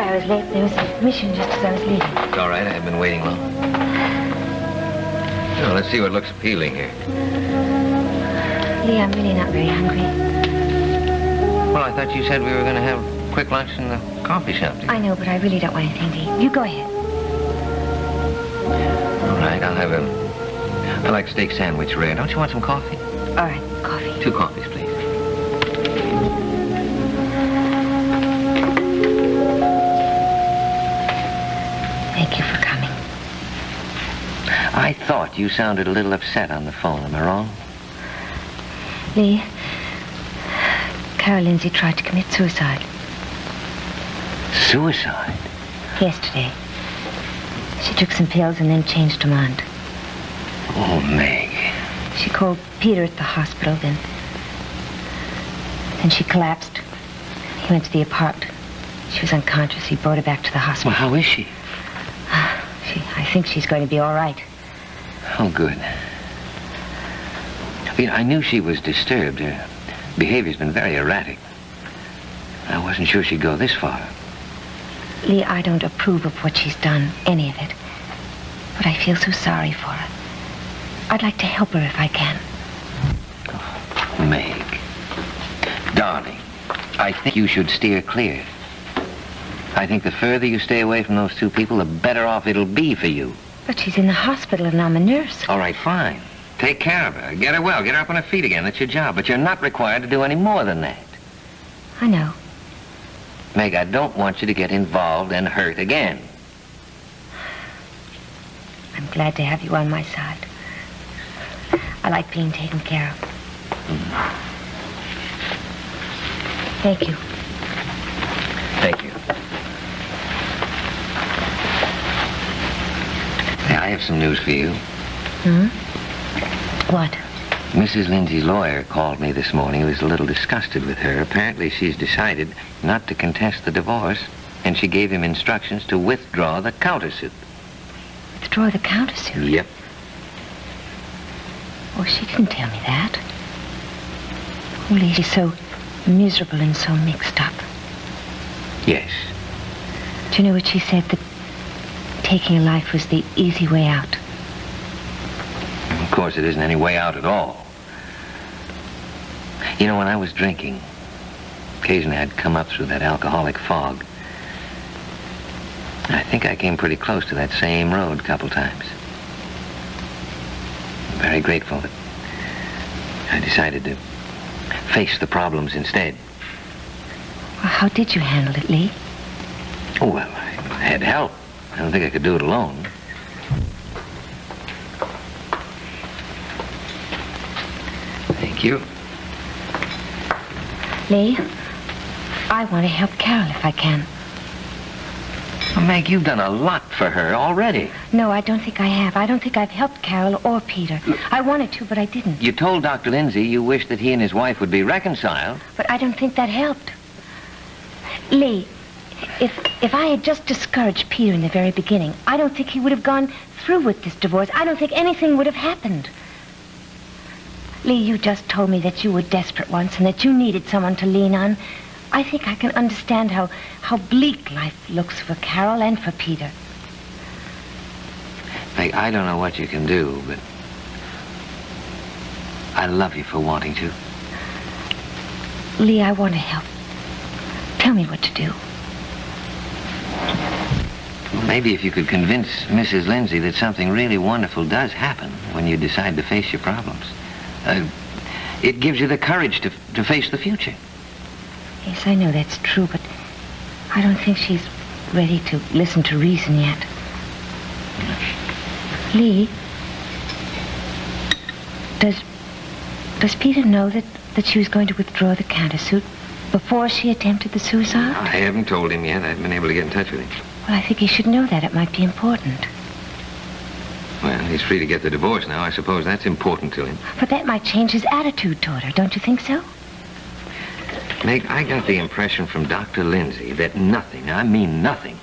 sorry I was late. There was a mission just as I was leaving. It's all right. I haven't been waiting long. Now, let's see what looks appealing here. Lee, I'm really not very hungry. Well, I thought you said we were going to have a quick lunch in the coffee shop. I know, but I really don't want anything to eat. You go ahead. All right, I like steak sandwich rare. Don't you want some coffee? All right, coffee. 2 coffees, please. Thank you for coming. I thought you sounded a little upset on the phone. Am I wrong? Lee, Carol Lindsay tried to commit suicide. Suicide? Yesterday. She took some pills and then changed her mind. Oh, Meg. She called Peter at the hospital, then she collapsed. He went to the apartment. She was unconscious. He brought her back to the hospital. Well, how is she? I think she's going to be all right. Oh, good. I knew she was disturbed. Her behavior's been very erratic. I wasn't sure she'd go this far. Lee, I don't approve of what she's done, any of it. But I feel so sorry for her. I'd like to help her if I can. Oh, Meg. Darling, I think you should steer clear. I think the further you stay away from those 2 people, the better off it'll be for you. But she's in the hospital and I'm a nurse. All right, fine. Take care of her. Get her well. Get her up on her feet again. That's your job. But you're not required to do any more than that. I know. Meg, I don't want you to get involved and hurt again. I'm glad to have you on my side. I like being taken care of. Thank you. Thank you. Hey, I have some news for you. What? Mrs. Lindsay's lawyer called me this morning. He was a little disgusted with her. Apparently, she's decided not to contest the divorce, and she gave him instructions to withdraw the countersuit. Withdraw the countersuit? Yep. Oh, she didn't tell me that. Only she's so miserable and so mixed up. Yes. Do you know what she said? That taking a life was the easy way out. Of course, it isn't any way out at all. You know, when I was drinking, occasionally I'd come up through that alcoholic fog. I think I came pretty close to that same road a couple times. I'm very grateful that I decided to face the problems instead. Well, how did you handle it, Lee? Oh, well, I had help. I don't think I could do it alone. Thank you. Lee, I want to help Carol if I can. Well, Meg, you've done a lot for her already. No, I don't think I have. I don't think I've helped Carol or Peter. I wanted to, but I didn't. You told Dr. Lindsay you wished that he and his wife would be reconciled. But I don't think that helped. Lee, if I had just discouraged Peter in the very beginning, I don't think he would have gone through with this divorce. I don't think anything would have happened. Lee, you just told me that you were desperate once and that you needed someone to lean on. I think I can understand how bleak life looks for Carol and for Peter. Meg, I don't know what you can do, but I love you for wanting to. Lee, I want to help. Tell me what to do. Well, maybe if you could convince Mrs. Lindsay that something really wonderful does happen when you decide to face your problems. It gives you the courage to face the future. Yes, I know that's true, but I don't think she's ready to listen to reason yet. Lee, does Peter know that she was going to withdraw the countersuit before she attempted the suicide? I haven't told him yet. I haven't been able to get in touch with him. Well, I think he should know that. It might be important. Well, he's free to get the divorce now. I suppose that's important to him. But that might change his attitude toward her. Don't you think so? Meg, I got the impression from Dr. Lindsay that nothing, I mean nothing,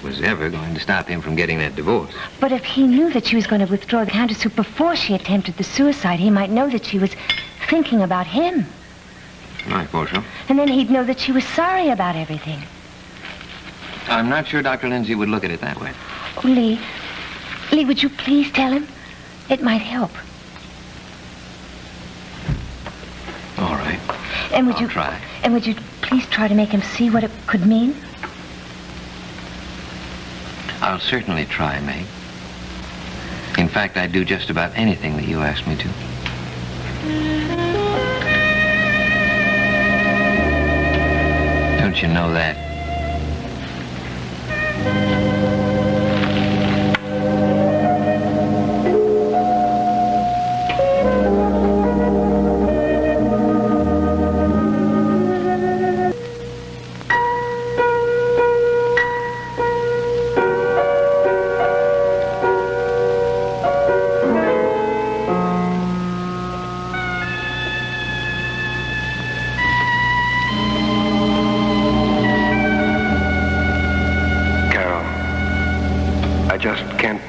was ever going to stop him from getting that divorce. But if he knew that she was going to withdraw the countersuit before she attempted the suicide, he might know that she was thinking about him. I suppose so. And then he'd know that she was sorry about everything. I'm not sure Dr. Lindsay would look at it that way. Oh, Lee. Lee, would you please tell him? It might help. All right. And would I'll try. And would you please try to make him see what it could mean? I'll certainly try, Meg. In fact, I'd do just about anything that you asked me to. Don't you know that?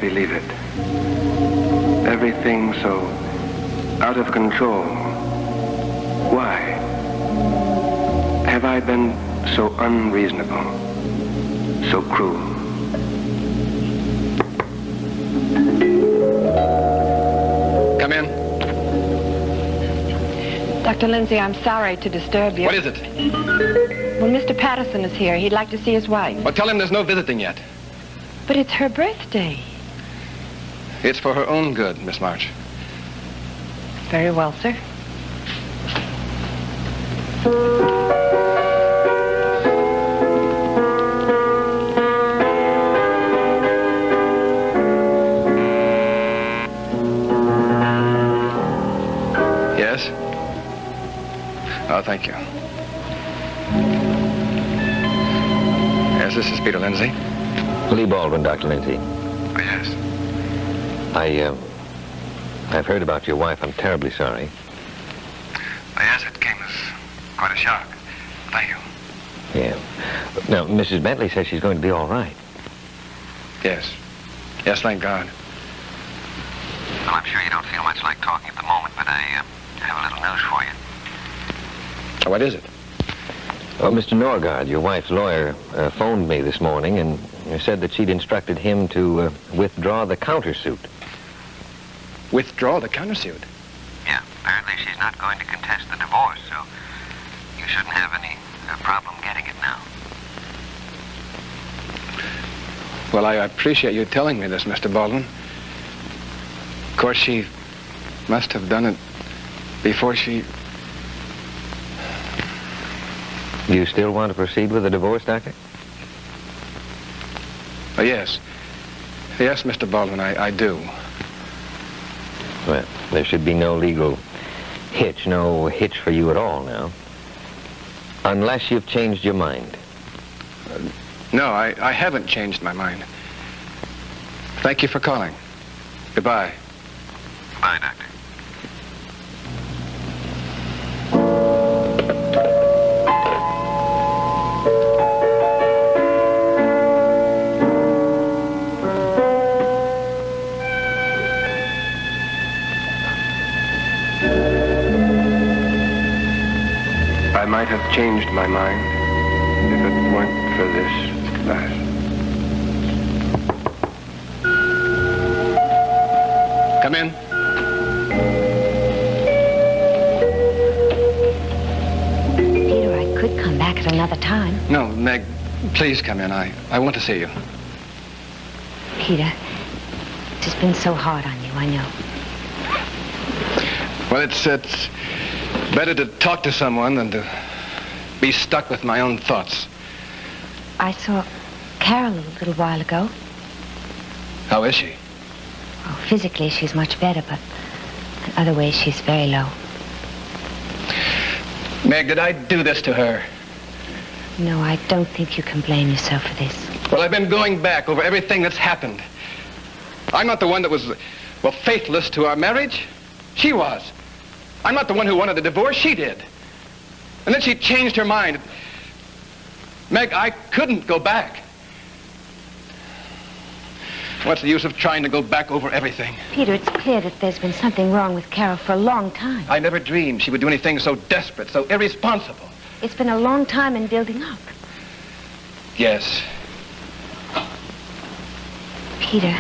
Believe it. Everything so out of control. Why? Have I been so unreasonable? So cruel? Come in. Dr. Lindsay, I'm sorry to disturb you. What is it? Well, Mr. Patterson is here. He'd like to see his wife. Well, tell him there's no visiting yet. But it's her birthday. It's for her own good, Miss March. Very well, sir. Yes? Oh, thank you. Yes, this is Peter Lindsay. Lee Baldwin, Dr. Lindsay. Oh, yes. I've heard about your wife. I'm terribly sorry. Oh, yes, it came as quite a shock. Thank you. Yeah. Now, Mrs. Bentley says she's going to be all right. Yes. Yes, thank God. Well, I'm sure you don't feel much like talking at the moment, but I have a little news for you. Oh, what is it? Well, Mr. Norgard, your wife's lawyer, phoned me this morning and said that she'd instructed him to withdraw the countersuit. Withdraw the countersuit? Yeah, apparently she's not going to contest the divorce, so you shouldn't have any problem getting it now. Well, I appreciate you telling me this, Mr. Baldwin. Of course, she must have done it before she... Do you still want to proceed with the divorce, Doctor? Oh, yes. Yes, Mr. Baldwin, I do. Well, there should be no legal no hitch for you at all now. Unless you've changed your mind. No, I haven't changed my mind. Thank you for calling. Goodbye. Bye, Doctor. I might have changed my mind if it weren't for this glass. Come in. Peter, I could come back at another time. No, Meg, please come in. I want to see you. Peter, it's just been so hard on you, I know. Well, it's better to talk to someone than to be stuck with my own thoughts. I saw Carol a little while ago. How is she? Oh, physically, she's much better, but in other ways, she's very low. Meg, did I do this to her? No, I don't think you can blame yourself for this. Well, I've been going back over everything that's happened. I'm not the one that was, well, faithless to our marriage. She was. I'm not the one who wanted a divorce. She did. And then she changed her mind. Meg, I couldn't go back. What's the use of trying to go back over everything? Peter, it's clear that there's been something wrong with Carol for a long time. I never dreamed she would do anything so desperate, so irresponsible. It's been a long time in building up. Yes. Peter,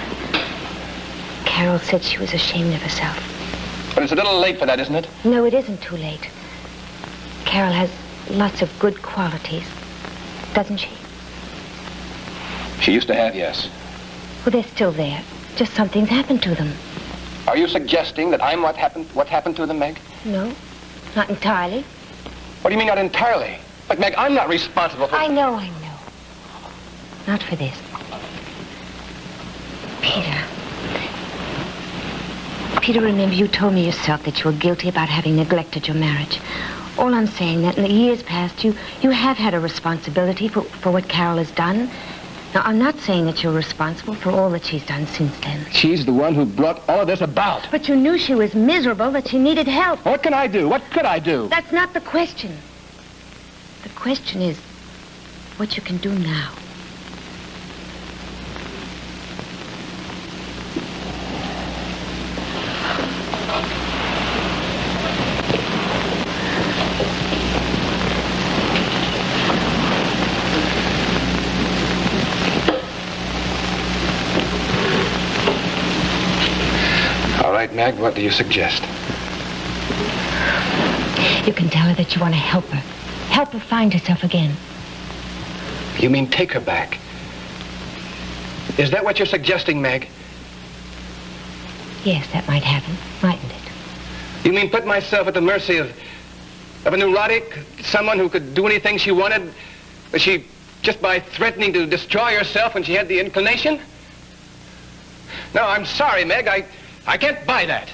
Carol said she was ashamed of herself. But it's a little late for that, isn't it? No, it isn't too late. Carol has lots of good qualities, doesn't she? She used to have, yes. Well, they're still there. Just something's happened to them. Are you suggesting that I'm what happened to them, Meg? No, not entirely. What do you mean, not entirely? But, Meg, I'm not responsible for... I know. Not for this. Peter, remember you told me yourself that you were guilty about having neglected your marriage. All I'm saying that in the years past, you have had a responsibility for what Carol has done. Now, I'm not saying that you're responsible for all that she's done since then. She's the one who brought all of this about. But you knew she was miserable, that she needed help. What can I do? What could I do? That's not the question. The question is what you can do now. Meg, what do you suggest? You can tell her that you want to help her. Help her find herself again. You mean take her back? Is that what you're suggesting, Meg? Yes, that might happen, mightn't it? You mean put myself at the mercy of a neurotic, someone who could do anything she wanted, but she, just by threatening to destroy herself when she had the inclination? No, I'm sorry, Meg. I can't buy that.